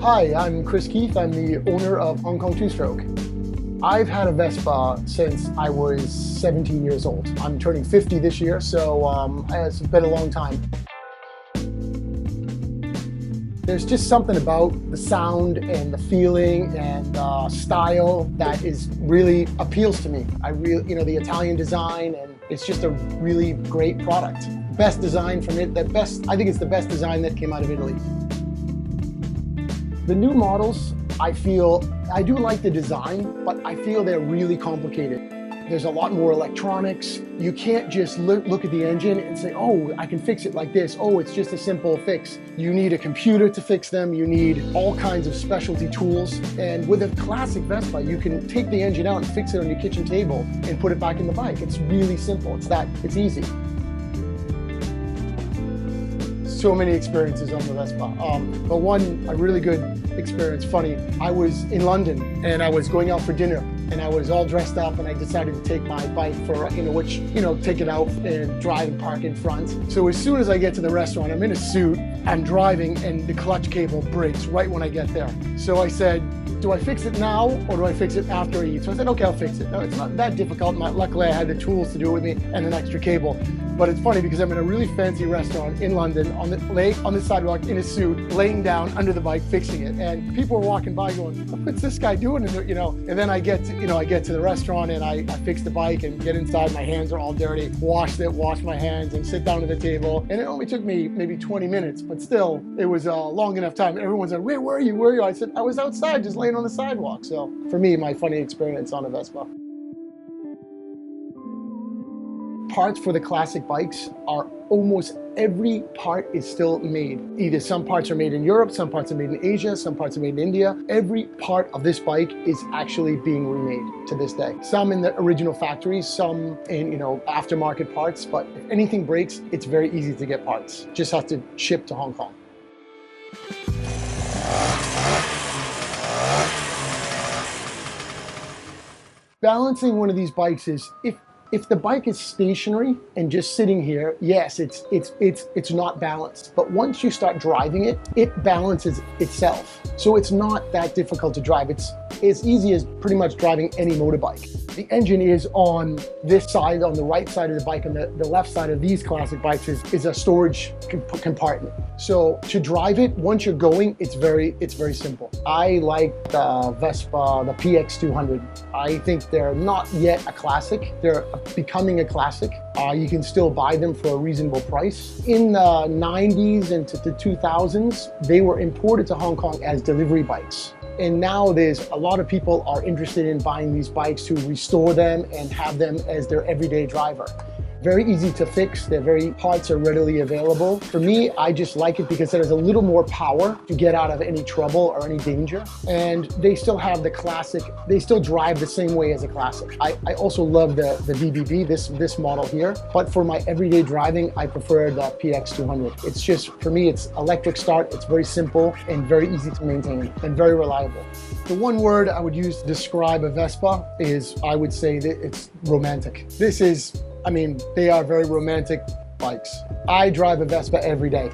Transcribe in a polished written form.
Hi, I'm Chris Keith. I'm the owner of Hong Kong 2Stroke. I've had a Vespa since I was 17 years old. I'm turning 50 this year, so it's been a long time. There's just something about the sound and the feeling and style that is really appeals to me. The Italian design, and it's just a really great product. Best design from it, I think it's the best design that came out of Italy. The new models, I do like the design, but I feel they're really complicated. There's a lot more electronics. You can't just look at the engine and say, oh, I can fix it like this. Oh, it's just a simple fix. You need a computer to fix them. You need all kinds of specialty tools. And with a classic Vespa, you can take the engine out and fix it on your kitchen table and put it back in the bike. It's really simple. It's easy. So many experiences on the Vespa. But a really good experience, funny. I was in London and I was going out for dinner and I was all dressed up and I decided to take my bike for, take it out and drive and park in front. So as soon as I get to the restaurant, I'm in a suit, I'm driving and the clutch cable breaks right when I get there. So I said, do I fix it now or do I fix it after I eat? So I said, okay, I'll fix it. No, it's not that difficult. Luckily I had the tools to do it with me and an extra cable. But it's funny because I'm in a really fancy restaurant in London on the sidewalk in a suit, laying down under the bike, fixing it. And people were walking by going, what's this guy doing? And then I get to the restaurant and I fix the bike and get inside. My hands are all dirty, wash my hands and sit down at the table. And it only took me maybe 20 minutes, but still it was a long enough time. Everyone's like, where were you? I said, I was outside just laying on the sidewalk. So for me, my funny experience on a Vespa. Parts for the classic bikes are almost every part is still made. Either some parts are made in Europe, some parts are made in Asia, some parts are made in India. Every part of this bike is actually being remade to this day. Some in the original factories, some in aftermarket parts, but if anything breaks, it's very easy to get parts. Just have to ship to Hong Kong. Balancing one of these bikes is if the bike is stationary and just sitting here, yes, it's not balanced. But once you start driving it, it balances itself. So it's not that difficult to drive. It's as easy as pretty much driving any motorbike. The engine is on this side, on the right side of the bike, and the left side of these classic bikes is a storage compartment. So to drive it, once you're going, it's very simple. I like the Vespa, the PX200. I think they're not yet a classic. They're becoming a classic. You can still buy them for a reasonable price. In the 90s and to the 2000s, they were imported to Hong Kong as delivery bikes. And now there's a lot of people are interested in buying these bikes to restore them and have them as their everyday driver. Very easy to fix. Parts are readily available. For me, I just like it because it has a little more power to get out of any trouble or any danger. And they still have the classic, they still drive the same way as a classic. I also love the VBB, this model here. But for my everyday driving, I prefer the PX200. It's just, for me, it's electric start. It's very simple and very easy to maintain and very reliable. The one word I would use to describe a Vespa is, I would say that it's romantic. They are very romantic bikes. I drive a Vespa every day.